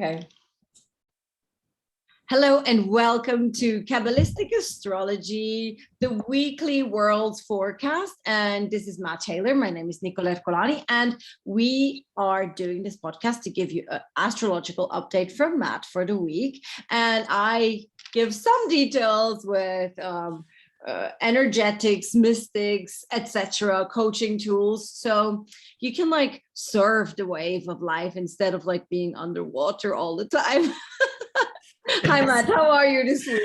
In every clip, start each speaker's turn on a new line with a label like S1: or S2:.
S1: Okay. Hello and welcome to Kabbalistic Astrology, the weekly world forecast. And this is Matt Taylor. My name is Nicola Ercolani, and we are doing this podcast to give you an astrological update from Matt for the week. And I give some details with energetics, mystics, etc., coaching tools, so you can like surf the wave of life instead of like being underwater all the time. Hi Matt, how are you this week?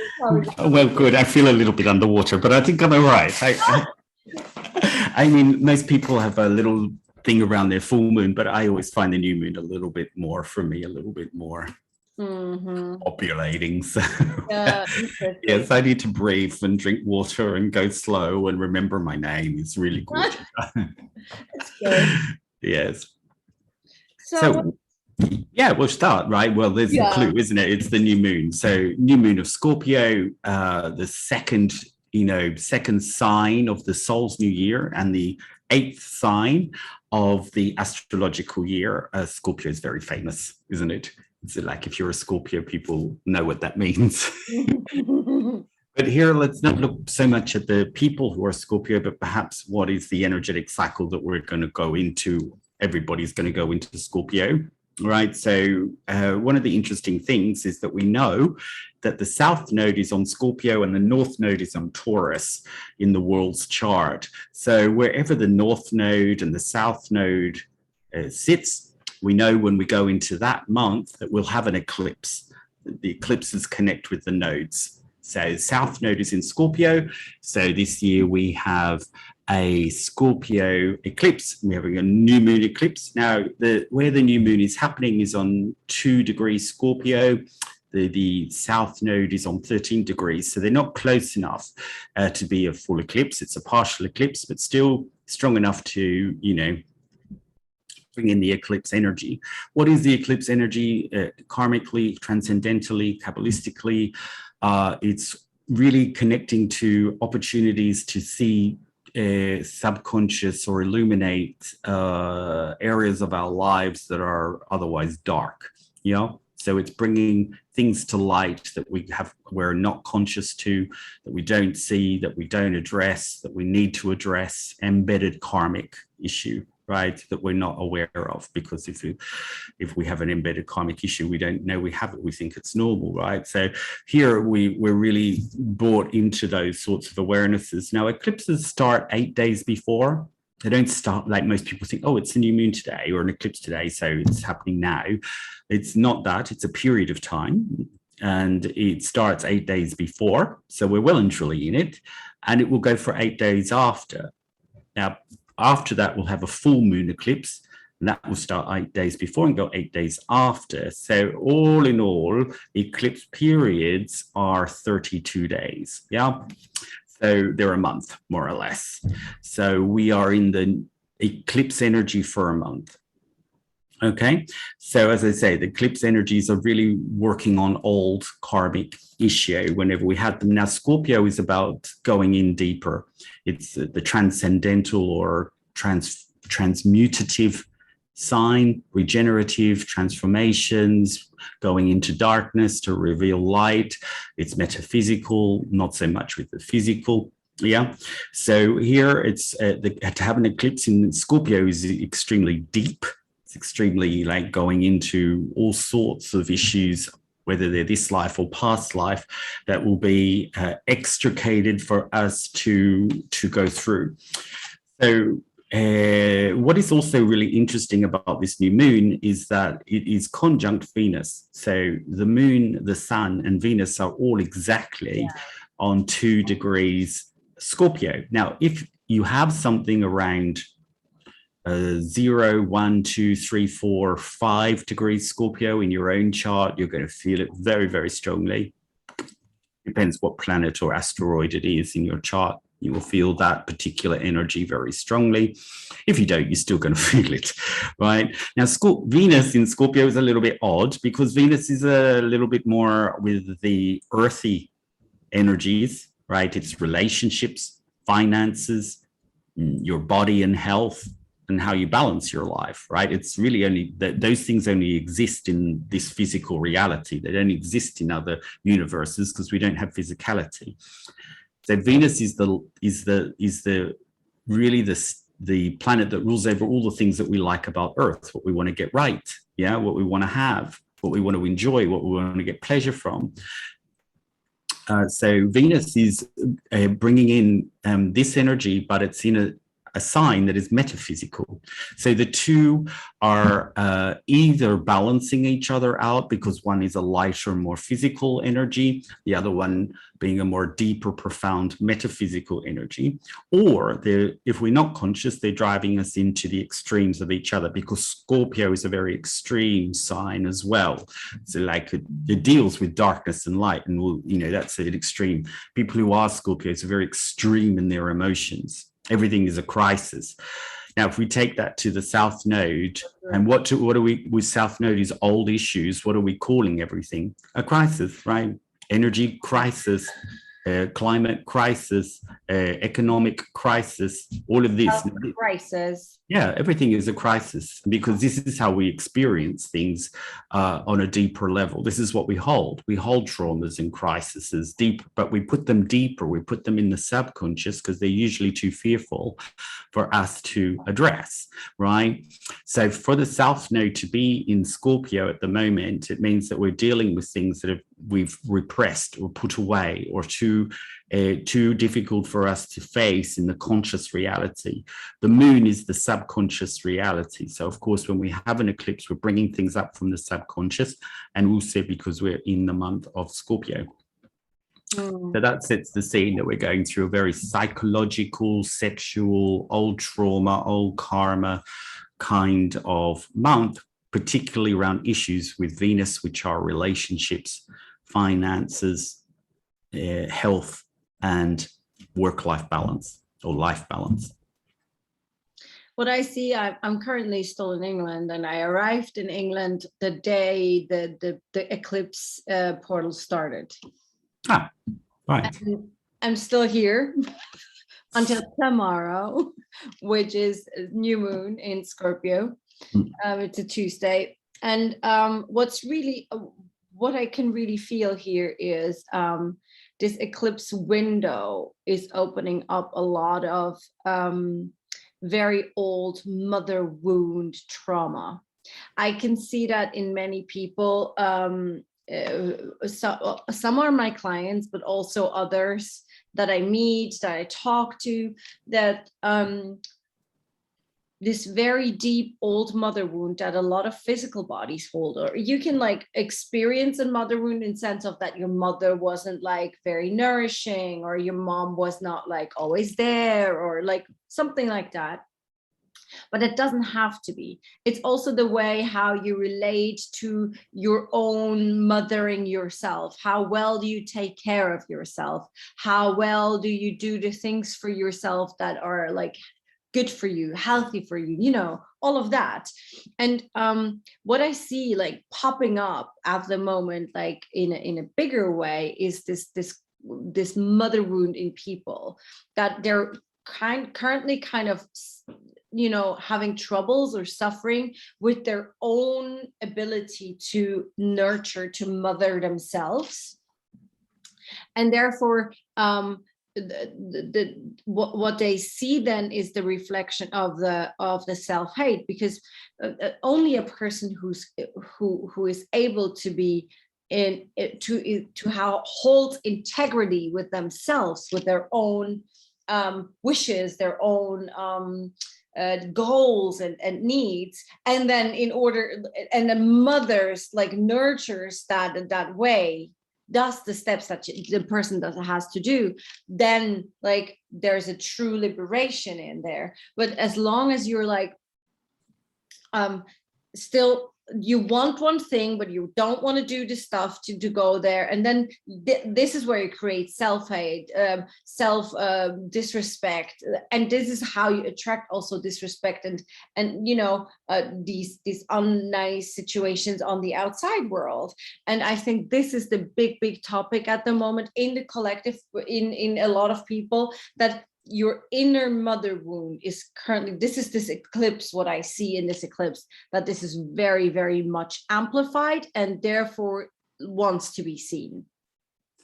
S2: Well, good. I feel a little bit underwater, but I think I'm all right. I mean, most people have a little thing around their full moon, but I always find the new moon a little bit more, for me, a little bit more populating. So yes, I need to breathe and drink water and go slow and remember my name. It's really gorgeous.
S1: That's good.
S2: Yes.
S1: So
S2: yeah, we'll start, right? Well, there's the clue, isn't it? It's the new moon. So new moon of Scorpio, the second sign of the soul's new year and the 8th sign of the astrological year. Scorpio is very famous, isn't it? It's like if you're a Scorpio, people know what that means. But here, let's not look so much at the people who are Scorpio, but perhaps what is the energetic cycle that we're going to go into. Everybody's going to go into Scorpio. Right. So one of the interesting things is that we know that the South Node is on Scorpio and the North Node is on Taurus in the world's chart. So wherever the North Node and the South Node sits, we know when we go into that month that we'll have an eclipse. The eclipses connect with the nodes. So South Node is in Scorpio. So this year we have a Scorpio eclipse. We're having a new moon eclipse. Now, where the new moon is happening is on 2 degrees Scorpio. The South Node is on 13 degrees. So they're not close enough to be a full eclipse. It's a partial eclipse, but still strong enough to, bring in the eclipse energy. What is the eclipse energy? Karmically, transcendentally, Kabbalistically, it's really connecting to opportunities to see subconscious or illuminate areas of our lives that are otherwise dark. So it's bringing things to light that we're not conscious to, that we don't see, that we don't address, that we need to address. Embedded karmic issue, right, that we're not aware of, because if we have an embedded karmic issue, we don't know we have it, we think it's normal, right? So here we're really brought into those sorts of awarenesses. Now, eclipses start 8 days before. They don't start like most people think, oh, it's a new moon today or an eclipse today, so it's happening now. It's not that. It's a period of time, and it starts 8 days before, so we're well and truly in it, and it will go for 8 days after. Now, after that, we'll have a full moon eclipse, and that will start 8 days before and go 8 days after. So all in all, eclipse periods are 32 days. Yeah. So they're a month, more or less. So we are in the eclipse energy for a month. Okay. So as I say, the eclipse energies are really working on old karmic issue whenever we had them. Now, Scorpio is about going in deeper. It's the transcendental or transmutative sign, regenerative transformations, going into darkness to reveal light. It's metaphysical, not so much with the physical. Yeah. So here it's to have an eclipse in Scorpio is extremely deep. It's extremely like going into all sorts of issues, whether they're this life or past life, that will be extricated for us to go through. So what is also really interesting about this new moon is that it is conjunct Venus. So the moon, the sun, and Venus are all exactly on 2 degrees Scorpio. Now, if you have something around 0, 1, 2, 3, 4, 5 degrees Scorpio in your own chart, you're going to feel it very, very strongly. Depends what planet or asteroid it is in your chart. You will feel that particular energy very strongly. If you don't, you're still going to feel it, right? Now, Venus in Scorpio is a little bit odd because Venus is a little bit more with the earthy energies, right? It's relationships, finances, your body and health, and how you balance your life, right? It's really only that those things only exist in this physical reality. They don't exist in other universes because we don't have physicality. So Venus is really the planet that rules over all the things that we like about Earth, what we want to get right, yeah, what we want to have, what we want to enjoy, what we want to get pleasure from. So Venus is bringing in this energy, but it's in a sign that is metaphysical. So the two are either balancing each other out because one is a lighter, more physical energy, the other one being a more deeper, profound metaphysical energy. Or if we're not conscious, they're driving us into the extremes of each other, because Scorpio is a very extreme sign as well. So like it deals with darkness and light, and that's an extreme. People who are Scorpios are very extreme in their emotions. Everything is a crisis. Now, if we take that to the South Node, and what are we with South Node is old issues. What are we calling everything? A crisis, right? Energy crisis, climate crisis, economic crisis, all of this.
S1: Crisis.
S2: Yeah, everything is a crisis, because this is how we experience things on a deeper level. This is what we hold. We hold traumas and crises deep, but we put them deeper. We put them in the subconscious because they're usually too fearful for us to address, right? So for the South Node to be in Scorpio at the moment, it means that we're dealing with things that we've repressed or put away, or too difficult for us to face in the conscious reality. The moon is the subconscious reality. So of course, when we have an eclipse, we're bringing things up from the subconscious, and also because we're in the month of Scorpio. So that sets the scene that we're going through a very psychological, sexual, old trauma, old karma kind of month, particularly around issues with Venus, which are relationships, finances, health, and work-life balance, or life balance.
S1: What I see, I'm currently still in England, and I arrived in England the day the eclipse portal started.
S2: Ah, right.
S1: And I'm still here until tomorrow, which is new moon in Scorpio. It's a Tuesday. And what I can really feel here is this eclipse window is opening up a lot of very old mother wound trauma. I can see that in many people. Some are my clients, but also others that I meet, that I talk to, that this very deep old mother wound that a lot of physical bodies hold, or you can like experience a mother wound in sense of that your mother wasn't like very nourishing, or your mom was not like always there, or like something like that. But it doesn't have to be. It's also the way how you relate to your own mothering yourself. How well do you take care of yourself? How well do you do the things for yourself that are like good for you, healthy for you, all of that. And what I see like popping up at the moment, like in a bigger way, is this mother wound in people, that they're currently kind of having troubles or suffering with their own ability to nurture, to mother themselves. And therefore, what they see then is the reflection of the self-hate, because only a person who is able to be to hold integrity with themselves, with their own wishes, their own goals and needs, and then and the mothers like nurtures that way, does the steps that the person has to do, then like there's a true liberation in there. But as long as you're like still you want one thing, but you don't want to do the stuff to go there, and then this is where you create self-hate, disrespect, and this is how you attract also disrespect and these unnice situations on the outside world. And I think this is the big topic at the moment in the collective, in a lot of people, that your inner mother wound is currently, this eclipse, what I see in this eclipse, that this is very, very much amplified and therefore wants to be seen.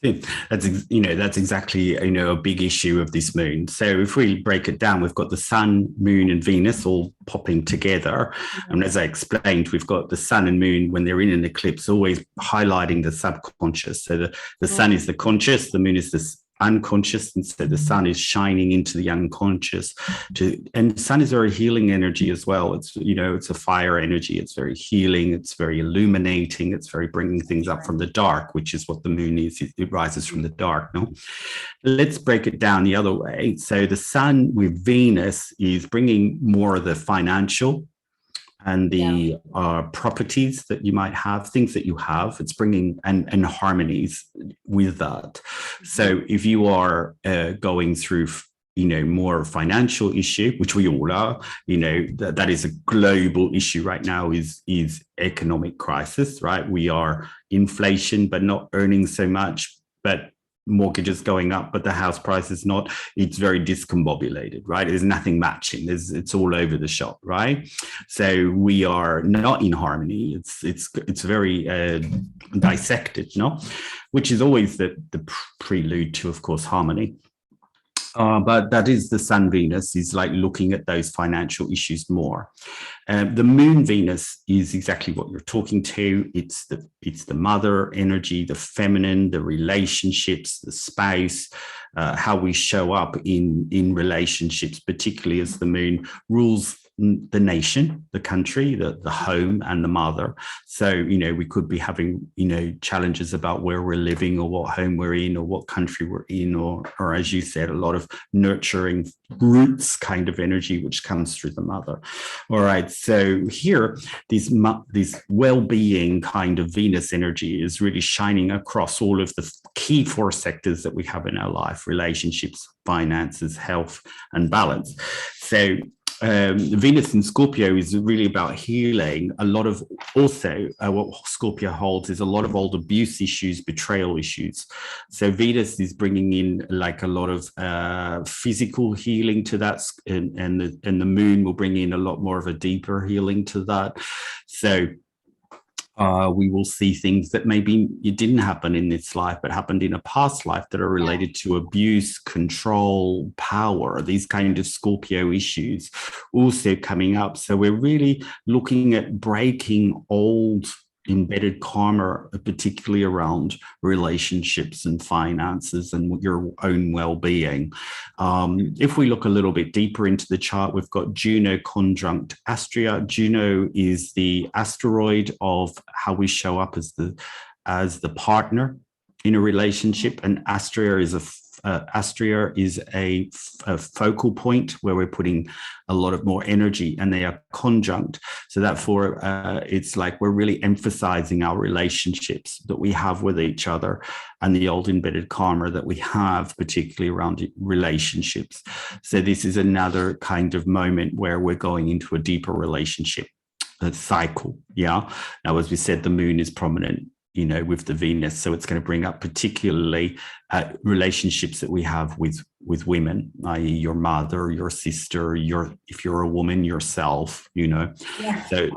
S2: That's exactly a big issue of this moon. So if we break it down, we've got the sun, moon, and Venus all popping together. Mm-hmm. And as I explained, we've got the sun and moon when they're in an eclipse, always highlighting the subconscious. So the sun is the conscious, the moon is the unconscious, and so the sun is shining into the unconscious. And the sun is very healing energy as well. It's it's a fire energy. It's very healing. It's very illuminating. It's very bringing things up from the dark, which is what the moon is. It rises from the dark. No, let's break it down the other way. So the sun with Venus is bringing more of the financial and the properties that you might have, things that you have. It's bringing and harmonies with that. So if you are going through more financial issue, which we all are, that is a global issue right now, is economic crisis, right? We are inflation, but not earning so much, but mortgages going up, but the house price is not. It's very discombobulated, right? There's nothing matching. It's all over the shop, right? So we are not in harmony. It's very dissected, no? Which is always the prelude to, of course, harmony. But that is the Sun Venus is like looking at those financial issues more. The Moon Venus is exactly what you're talking to. It's the mother energy, the feminine, the relationships, the spouse, how we show up in relationships, particularly as the moon rules the nation, the country, the home, and the mother. So, we could be having, challenges about where we're living or what home we're in or what country we're in, or as you said, a lot of nurturing roots kind of energy, which comes through the mother. All right. So here, this well-being kind of Venus energy is really shining across all of the key 4 sectors that we have in our life: relationships, finances, health, and balance. So Venus in Scorpio is really about healing. A lot of also what Scorpio holds is a lot of old abuse issues, betrayal issues. So Venus is bringing in like a lot of physical healing to that, and the moon will bring in a lot more of a deeper healing to that. So we will see things that maybe it didn't happen in this life, but happened in a past life that are related to abuse, control, power, these kind of Scorpio issues also coming up. So we're really looking at breaking old embedded karma, particularly around relationships and finances and your own well-being. If we look a little bit deeper into the chart, we've got Juno conjunct Astrea. Juno is the asteroid of how we show up as the partner in a relationship, and Astrea is a focal point where we're putting a lot of more energy, and they are conjunct. So therefore, it's like we're really emphasizing our relationships that we have with each other and the old embedded karma that we have, particularly around relationships. So this is another kind of moment where we're going into a deeper relationship cycle. Yeah. Now, as we said, the moon is prominent with the Venus. So it's going to bring up particularly relationships that we have with women, i.e. your mother, your sister, if you're a woman yourself, Yeah. So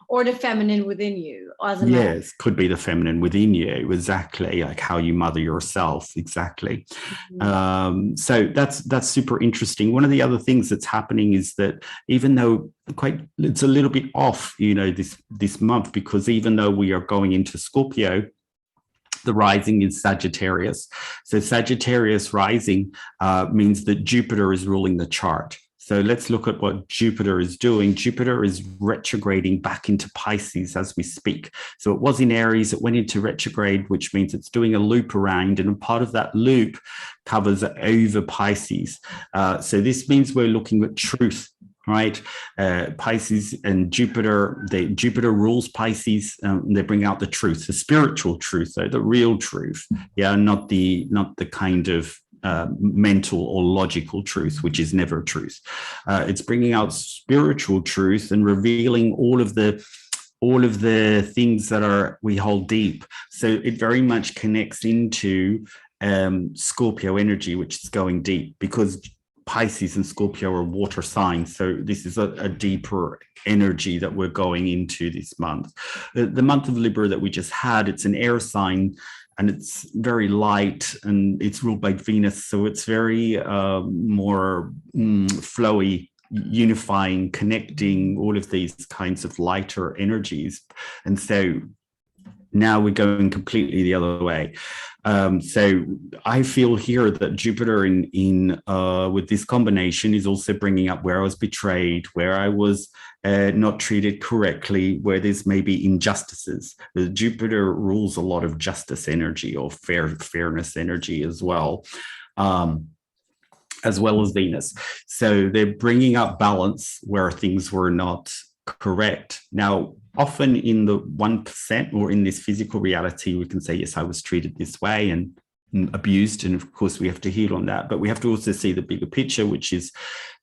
S1: or the feminine within you.
S2: Yes, could be the feminine within you, exactly, like how you mother yourself, exactly. Mm-hmm. So that's super interesting. One of the other things that's happening is that even though it's a little bit off, this month, because even though we are going into Scorpio, the rising is Sagittarius. So Sagittarius rising means that Jupiter is ruling the chart. So let's look at what Jupiter is doing. Jupiter is retrograding back into Pisces as we speak. So it was in Aries, it went into retrograde, which means it's doing a loop around, and a part of that loop covers over Pisces. So this means we're looking at truth. Right, Pisces and Jupiter. Jupiter rules Pisces. They bring out the truth, the spiritual truth, though, the real truth. Yeah, not the kind of mental or logical truth, which is never truth. It's bringing out spiritual truth and revealing all of the things that we hold deep. So it very much connects into Scorpio energy, which is going deep, because Pisces and Scorpio are water signs. So this is a deeper energy that we're going into this month. The month of Libra that we just had, it's an air sign, and it's very light, and it's ruled by Venus. So it's very more flowy, unifying, connecting, all of these kinds of lighter energies. And so now we're going completely the other way. So I feel here that Jupiter in with this combination is also bringing up where I was betrayed, where I was not treated correctly, where there's maybe injustices. Jupiter rules a lot of justice energy, or fairness energy as well as Venus. So they're bringing up balance where things were not correct. Now, often in the 1%, or in this physical reality, we can say, yes, I was treated this way and abused. And of course, we have to heal on that. But we have to also see the bigger picture, which is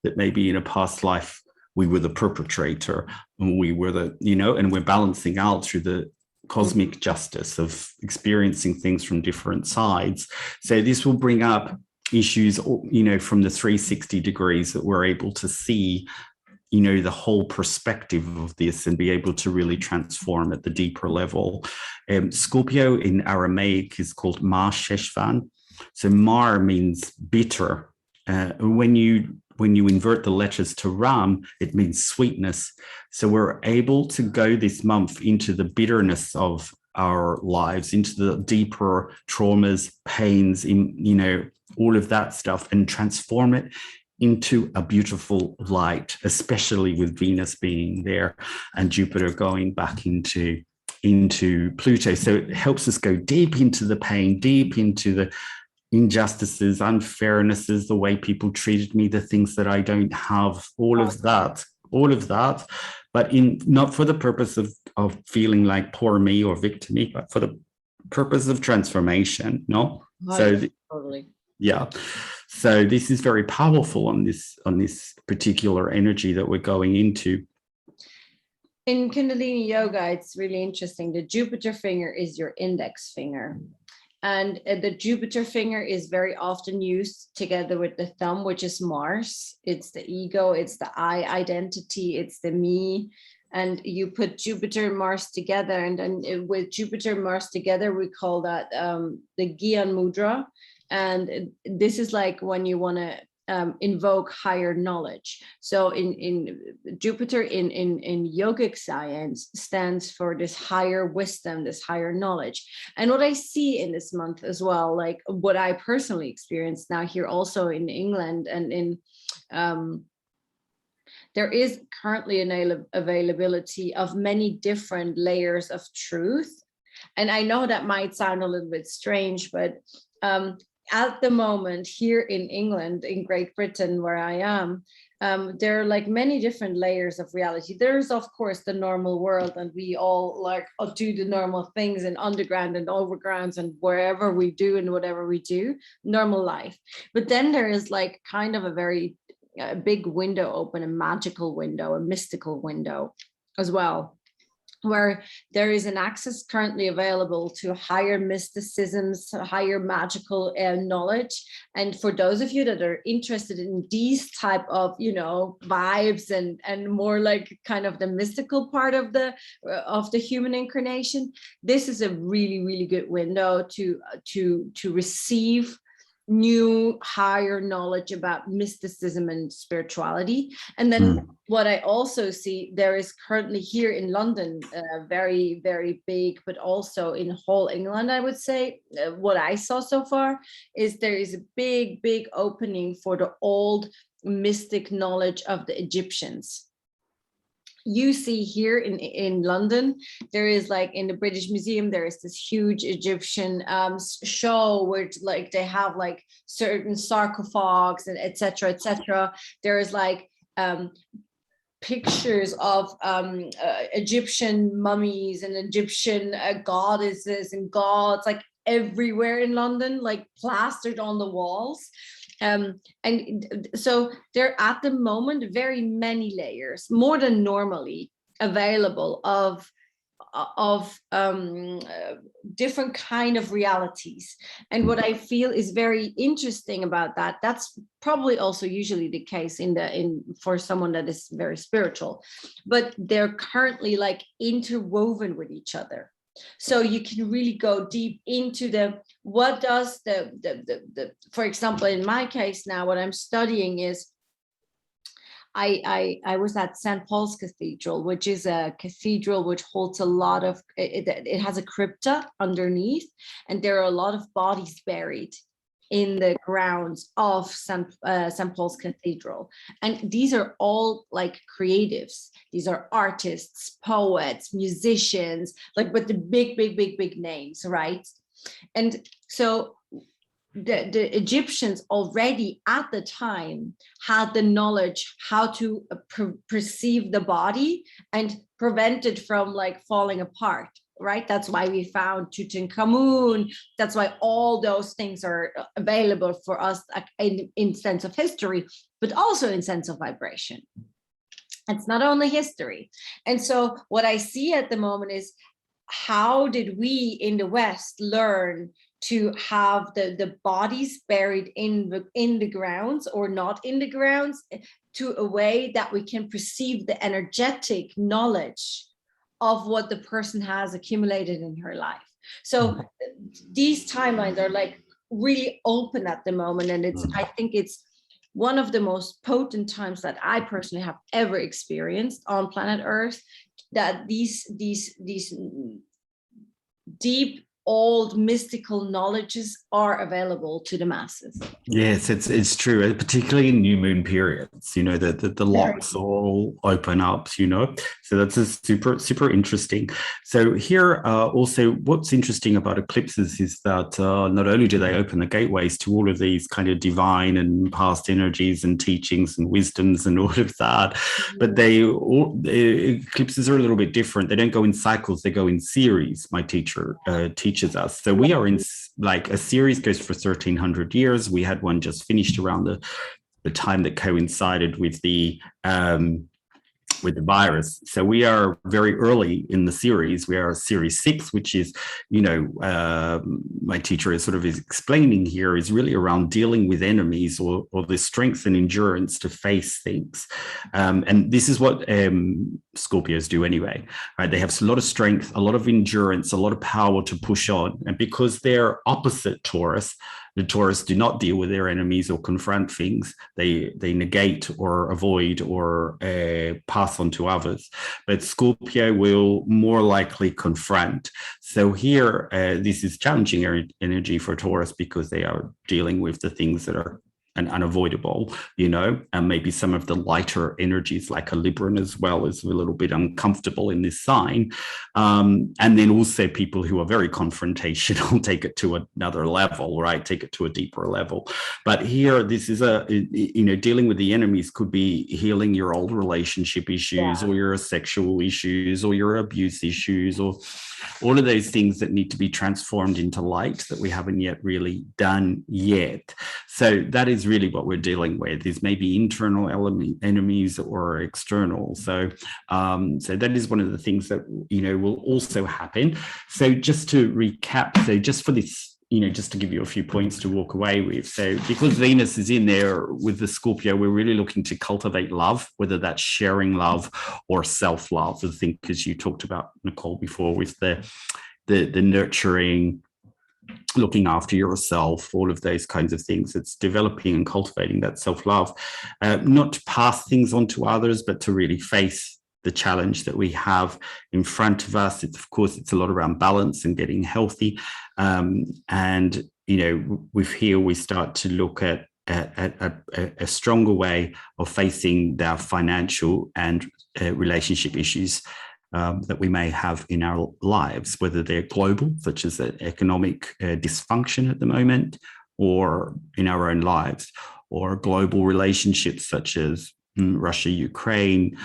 S2: that maybe in a past life, we were the perpetrator, and we were the, and we're balancing out through the cosmic justice of experiencing things from different sides. So this will bring up issues, from the 360 degrees, that we're able to see the whole perspective of this and be able to really transform at the deeper level. Scorpio in Aramaic is called Mar Sheshvan. So Mar means bitter. When you invert the letters to Ram, it means sweetness. So we're able to go this month into the bitterness of our lives, into the deeper traumas, pains, all of that stuff, and transform it into a beautiful light, especially with Venus being there and Jupiter going back into Pluto. So it helps us go deep into the pain, deep into the injustices, unfairnesses, the way people treated me, the things that I don't have, all of that, but not for the purpose of feeling like poor me or victimy, but for the purpose of transformation. No, so
S1: totally.
S2: Yeah. So this is very powerful on this particular energy that we're going into.
S1: In Kundalini Yoga, it's really interesting. The Jupiter finger is your index finger. And the Jupiter finger is very often used together with the thumb, which is Mars. It's the ego, it's the I identity, it's the me. And you put Jupiter and Mars together. And then with Jupiter and Mars together, we call that the Gyan Mudra. And this is like when you want to invoke higher knowledge. So in Jupiter in yogic science stands for this higher wisdom, this higher knowledge. And what I see in this month as well, like what I personally experienced now here also in England and in there is currently an availability of many different layers of truth. And I know that might sound a little bit strange, but at the moment here in England, in Great Britain, where I am, there are like many different layers of reality. There's of course the normal world, and we all like do the normal things in underground and overgrounds and wherever we do and whatever we do, normal life. But then there is like kind of a very big window open, a magical window, a mystical window as well, where there is an access currently available to higher mysticisms, higher magical knowledge. And for those of you that are interested in these type of, vibes and more like kind of the mystical part of the human incarnation, this is a really, really good window to receive new higher knowledge about mysticism and spirituality. And then what I also see, there is currently here in London, very, very big, but also in whole England, I would say, what I saw so far is there is a big, big opening for the old mystic knowledge of the Egyptians. You see here in London, there is like in the British Museum, there is this huge Egyptian show where like they have like certain sarcophags and etc. etc. There is like pictures of Egyptian mummies and Egyptian goddesses and gods like everywhere in London, like plastered on the walls. And so there are at the moment very many layers, more than normally available, of different kind of realities. And what I feel is very interesting about that, that's probably also usually the case for someone that is very spiritual, but they're currently like interwoven with each other. So you can really go deep into what does for example, in my case now, what I'm studying is I was at St. Paul's Cathedral, which is a cathedral which holds a lot of, it has a crypta underneath, and there are a lot of bodies buried in the grounds of St. Paul's Cathedral. And these are all like creatives. These are artists, poets, musicians, like with the big names, right? And so the Egyptians already at the time had the knowledge how to perceive the body and prevent it from like falling apart, right? That's why we found Tutankhamun. That's why all those things are available for us in sense of history, but also in sense of vibration. It's not only history. And so what I see at the moment is, how did we in the West learn to have the bodies buried in the grounds or not in the grounds, to a way that we can perceive the energetic knowledge of what the person has accumulated in her life. So these timelines are like really open at the moment, and I think it's one of the most potent times that I personally have ever experienced on planet Earth, that these deep, old mystical knowledges are available to the masses.
S2: Yes, it's true, particularly in new moon periods, you know, the locks all open up, you know, so that's a super interesting. So here also what's interesting about eclipses is that not only do they open the gateways to all of these kind of divine and past energies and teachings and wisdoms and all of that, but the eclipses are a little bit different. They don't go in cycles, they go in series. My teacher teaches us. So we are in, like, a series goes for 1300 years. We had one just finished around the time that coincided with the virus. So we are very early in the series. We are series 6, which is, you know, my teacher is sort of explaining here, is really around dealing with enemies or the strength and endurance to face things. And this is what Scorpios do anyway, right? They have a lot of strength, a lot of endurance, a lot of power to push on. And because they're opposite Taurus, the Taurus do not deal with their enemies or confront things. They negate or avoid or pass on to others. But Scorpio will more likely confront. So here, this is challenging energy for Taurus, because they are dealing with the things that are unavoidable, you know, and maybe some of the lighter energies like a Libran as well is a little bit uncomfortable in this sign. And then also people who are very confrontational take it to another level, right? Take it to a deeper level. But here, this is you know, dealing with the enemies could be healing your old relationship issues, or your sexual issues, or your abuse issues, or all of those things that need to be transformed into light that we haven't yet really done yet. So that is really what we're dealing with, is maybe internal enemies or external. So so that is one of the things that, you know, will also happen. So just to recap, so just for this, you know, just to give you a few points to walk away with. So because Venus is in there with the Scorpio, we're really looking to cultivate love, whether that's sharing love or self-love. I think, as you talked about, Nicole, before, with the nurturing, looking after yourself, all of those kinds of things. It's developing and cultivating that self-love, not to pass things on to others, but to really face the challenge that we have in front of us. It's, of course, it's a lot around balance and getting healthy. And, you know, with here, we start to look at a stronger way of facing our financial and relationship issues that we may have in our lives, whether they're global, such as economic dysfunction at the moment, or in our own lives, or global relationships such as Russia, Ukraine,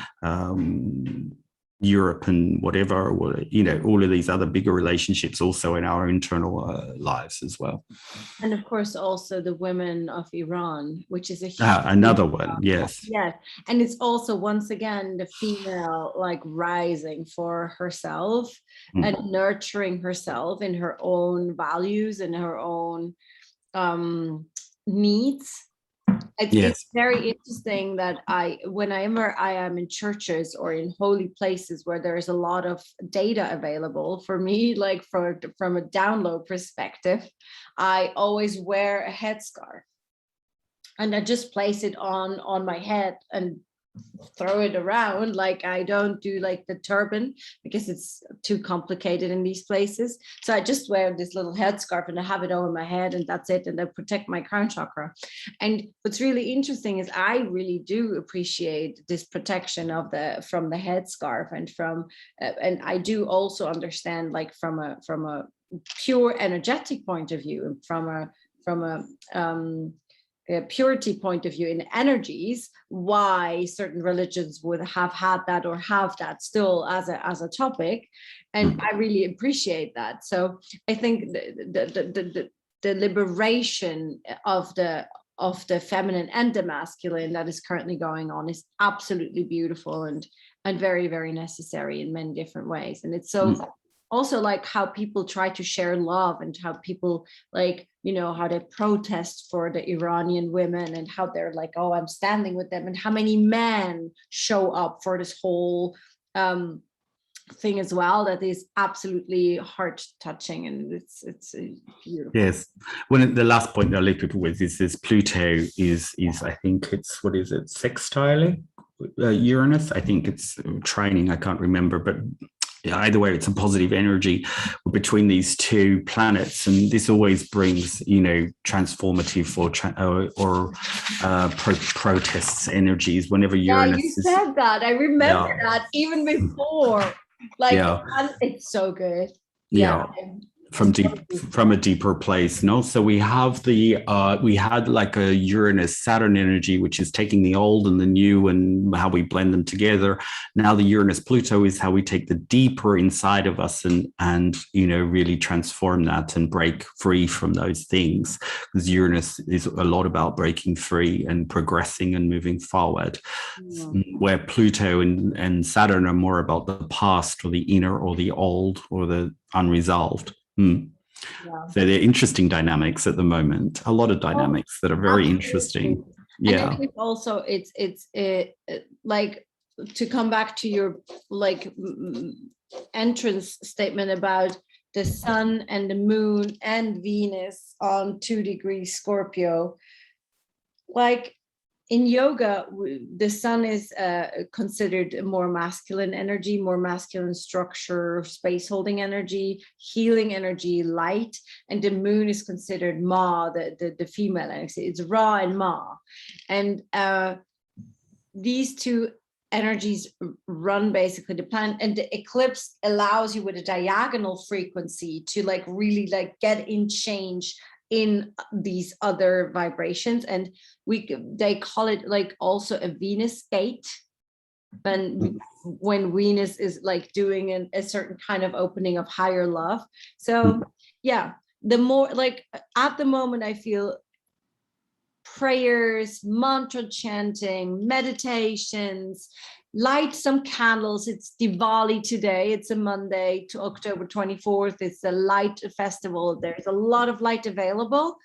S2: Europe and whatever, or, all of these other bigger relationships also in our internal lives as well.
S1: And of course, also the women of Iran, which is a huge
S2: another one. Yes.
S1: Yes. And it's also, once again, the female like rising for herself and nurturing herself in her own values and her own needs. It's very interesting that whenever I am in churches or in holy places where there's a lot of data available for me, like from a download perspective, I always wear a headscarf, and I just place it on my head and throw it around. Like, I don't do like the turban because it's too complicated in these places. So I just wear this little headscarf and I have it over my head, and that's it. And I protect my crown chakra. And what's really interesting is I really do appreciate this protection from the headscarf and I do also understand, like, from a pure energetic point of view, from a purity point of view in energies, why certain religions would have had that or have that still as a topic. And I really appreciate that. So I think the liberation of the feminine and the masculine that is currently going on is absolutely beautiful and very, very necessary in many different ways. And it's so also like how people try to share love, and how people, like, how they protest for the Iranian women, and how they're like, oh, I'm standing with them, and how many men show up for this whole thing as well. That is absolutely heart touching, and it's beautiful.
S2: Yes. The last point I'll leave people with is this: Pluto is I think it's, what is it, sextile Uranus. I think it's training, I can't remember, but either way, it's a positive energy between these two planets, and this always brings, transformative or protests energies. Whenever Uranus,
S1: you said that. I remember that even before. Like, it's so good.
S2: Yeah. From a deeper place. And also we have we had like a Uranus Saturn energy, which is taking the old and the new and how we blend them together. Now the Uranus Pluto is how we take the deeper inside of us and really transform that and break free from those things, because Uranus is a lot about breaking free and progressing and moving forward, where Pluto and Saturn are more about the past or the inner or the old or the unresolved. So they're interesting dynamics at the moment. A lot of dynamics that are very interesting.
S1: Yeah. And I think also it's like, to come back to your like entrance statement about the sun and the moon and Venus on 2 degrees Scorpio. Like, in yoga, the sun is considered more masculine energy, more masculine structure, space holding energy, healing energy, light, and the moon is considered Ma, the female energy. It's Ra and Ma, and these two energies run basically the planet, and the eclipse allows you with a diagonal frequency to like really like get in change in these other vibrations. And they call it like also a Venus gate, when Venus is like doing a certain kind of opening of higher love. So the more like at the moment I feel prayers, mantra chanting, meditations, light some candles. It's Diwali today. It's a Monday to October 24th. It's a light festival. There's a lot of light available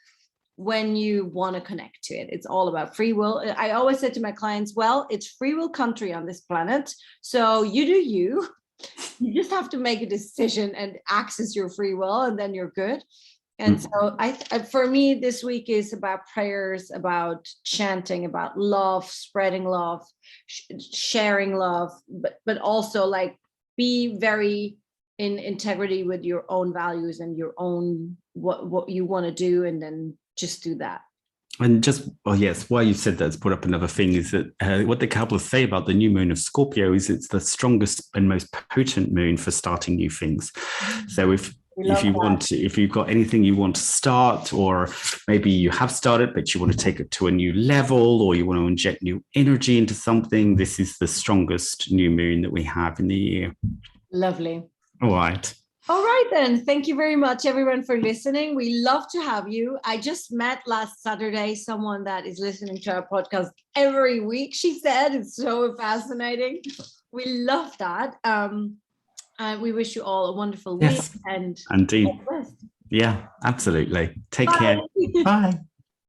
S1: when you want to connect to it. It's all about free will. I always say to my clients, well, it's free will country on this planet. So you do you. You just have to make a decision and access your free will, and then you're good. And so for me, this week is about prayers, about chanting, about love, spreading love, sharing love, but also like be very in integrity with your own values and your own, what you want to do, and then just do that.
S2: And just, why you said that's put up another thing is that what the Kabbalists say about the new moon of Scorpio is it's the strongest and most potent moon for starting new things. So if if you want to, if you've got anything you want to start, or maybe you have started, but you want to take it to a new level, or you want to inject new energy into something, this is the strongest new moon that we have in the year.
S1: Lovely.
S2: All right.
S1: All right, then. Thank you very much, everyone, for listening. We love to have you. I just met last Saturday someone that is listening to our podcast every week. She said it's so fascinating. We love that. And we wish you all a wonderful week.
S2: Yes,
S1: and
S2: indeed.
S1: all the best.
S2: Yeah, absolutely. Take
S1: Bye.
S2: care. Bye.